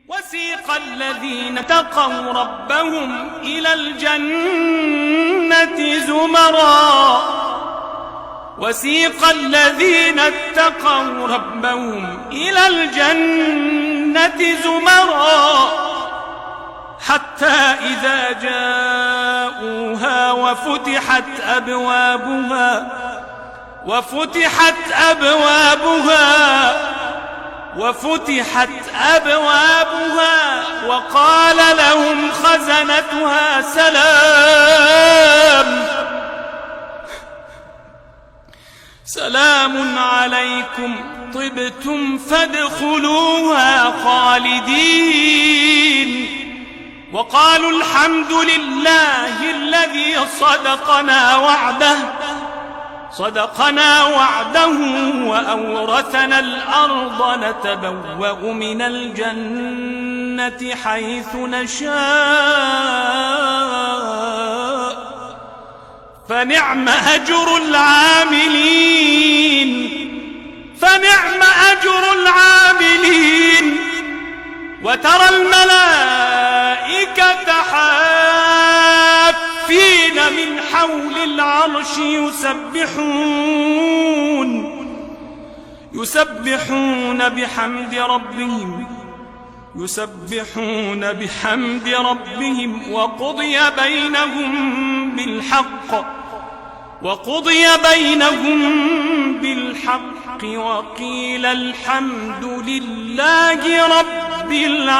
وسيق الذين اتقوا ربهم إلى الجنة زمرا وسيق الذين اتقوا ربهم إلى الجنة زمرا حتى إذا جاءوها وفتحت أبوابها وقال لهم خزنتها سلام عليكم طبتم فادخلوها خالدين وقالوا الحمد لله الذي صدقنا وعده وأورثنا الأرض نتبوأ من الجنة حيث نشاء فنعم أجر العاملين وترى الملائكة حافين من حول العرش يسبحون بحمد ربهم وقضي بينهم بالحق وقيل الحمد لله رب العالمين.